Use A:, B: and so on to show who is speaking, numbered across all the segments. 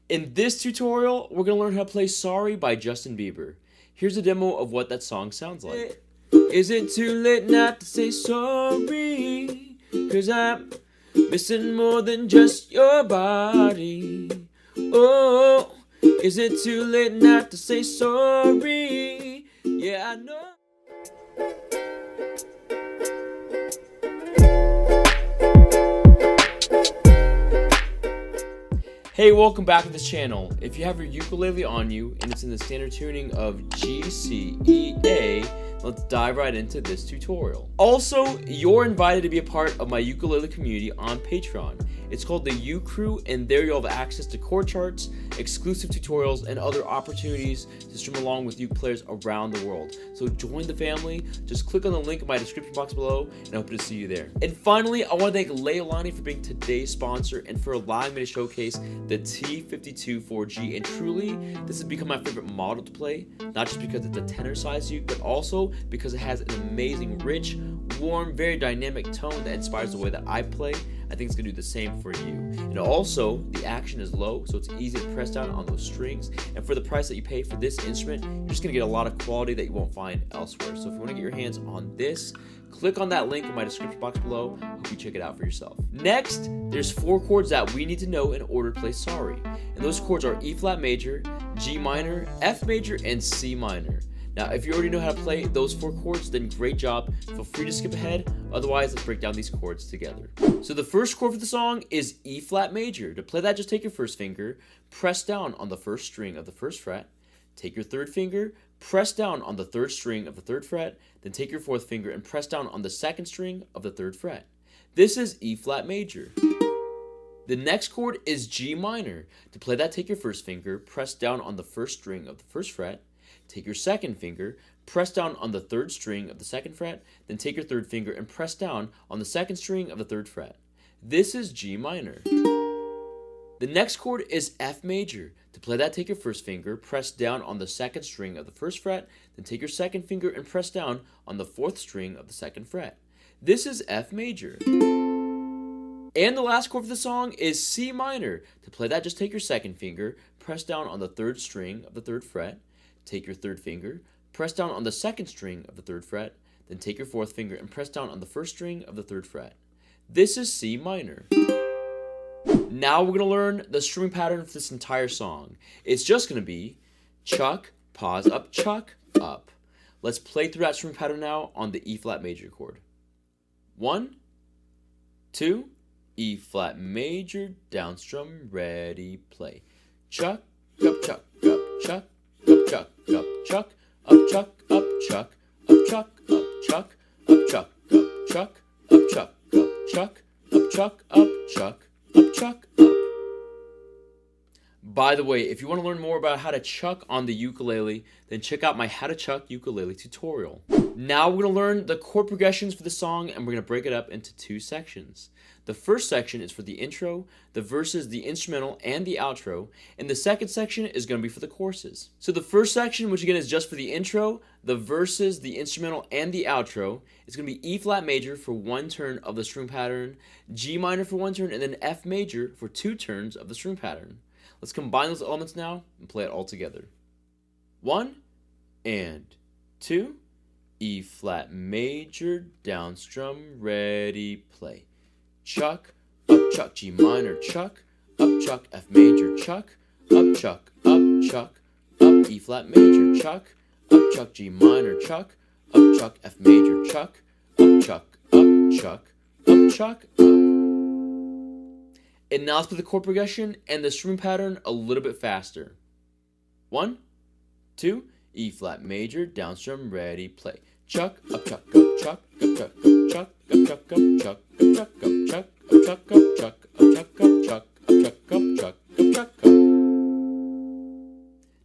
A: In this tutorial, we're going to learn how to play Sorry by Justin Bieber. Here's a demo of what that song sounds like. Is it too late not to say sorry? 'Cause I'm missing more than just your body. Oh, is it too late not to say sorry? Yeah, I know. Hey, welcome back to this channel. If you have your ukulele on you and it's in the standard tuning of G, C, E, A, let's dive right into this tutorial. Also, you're invited to be a part of my ukulele community on Patreon. It's called the U Crew, and there you'll have access to chord charts, exclusive tutorials, and other opportunities to stream along with uke players around the world. So join the family. Just click on the link in my description box below, and I hope to see you there. And finally, I want to thank Leolani for being today's sponsor and for allowing me to showcase the T52 4G. And truly, this has become my favorite model to play, not just because it's a tenor size uke, but also because it has an amazing, rich, warm, very dynamic tone that inspires the way that I play. I think it's going to do the same for you. And also, the action is low, so it's easy to press down on those strings. And for the price that you pay for this instrument, you're just going to get a lot of quality that you won't find elsewhere. So if you want to get your hands on this, click on that link in my description box below. Hope you check it out for yourself. Next, there's 4 chords that we need to know in order to play Sorry. And those chords are E flat major, G minor, F major, and C minor. Now, if you already know how to play those 4 chords, then great job. Feel free to skip ahead. Otherwise, let's break down these chords together. So the first chord for the song is E flat major. To play that, just take your first finger, press down on the first string of the first fret, take your third finger, press down on the third string of the third fret, then take your fourth finger and press down on the second string of the third fret. This is E flat major. The next chord is G minor. To play that, take your first finger, press down on the first string of the first fret, take your second finger, press down on the third string of the second fret, then take your third finger and press down on the second string of the third fret. This is G minor. The next chord is F major. To play that, take your first finger, press down on the second string of the first fret, then take your second finger and press down on the fourth string of the second fret. This is F major. And the last chord for the song is C minor. To play that, just take your second finger, press down on the third string of the third fret, take your third finger, press down on the second string of the third fret, then take your fourth finger and press down on the first string of the third fret. This is C minor. Now we're going to learn the strumming pattern for this entire song. It's just going to be chuck, pause, up, chuck, up. Let's play through that strumming pattern now on the E flat major chord. 1, 2, E flat major, down strum, ready, play. Chuck, up, chuck, up, chuck, up, chuck, up, chuck, up, chuck, up, chuck, up, chuck, up, chuck, up, chuck, up, chuck, up, chuck, up, chuck, up, chuck, up, chuck, up, chuck, up. By the way, if you want to learn more about how to chuck on the ukulele, then check out my How to Chuck Ukulele tutorial. Now we're going to learn the chord progressions for the song, and we're going to break it up into 2 sections. The first section is for the intro, the verses, the instrumental, and the outro, and the second section is going to be for the choruses. So the first section, which again is just for the intro, the verses, the instrumental, and the outro, is going to be E flat major for 1 turn of the string pattern, G minor for 1 turn, and then F major for 2 turns of the string pattern. Let's combine those elements now and play it all together. 1 and 2, E flat major, down strum, ready, play. Chuck, up, chuck, G minor, chuck, up, chuck, F major, chuck, up, chuck, up, chuck, up, E flat major, chuck, up, chuck, G minor, chuck, up, chuck, F major, chuck, up, chuck, up, chuck, up, chuck, up. And now let's play the chord progression and the string pattern a little bit faster. 1, 2, E flat major, down strum, ready, play. Chuck, up, chuck, up, chuck, up, chuck, up, chuck, up, chuck, up, chuck, up, chuck, up, chuck, up, chuck, up, chuck, up, chuck, up, chuck, up, chuck, up, chuck, up, chuck, up.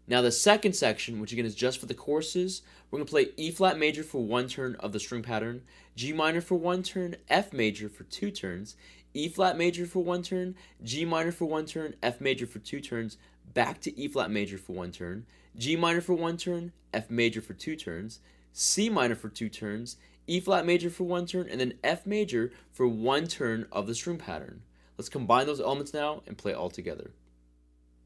A: Now the second section, which again is just for the choruses, we're going to play E flat major for 1 turn of the string pattern, G minor for 1 turn, F major for 2 turns, E flat major for 1 turn, G minor for 1 turn, F major for 2 turns, back to E flat major for 1 turn, G minor for 1 turn, F major for 2 turns, C minor for 2 turns, E flat major for 1 turn, and then F major for 1 turn of the string pattern. Let's combine those elements now and play it all together.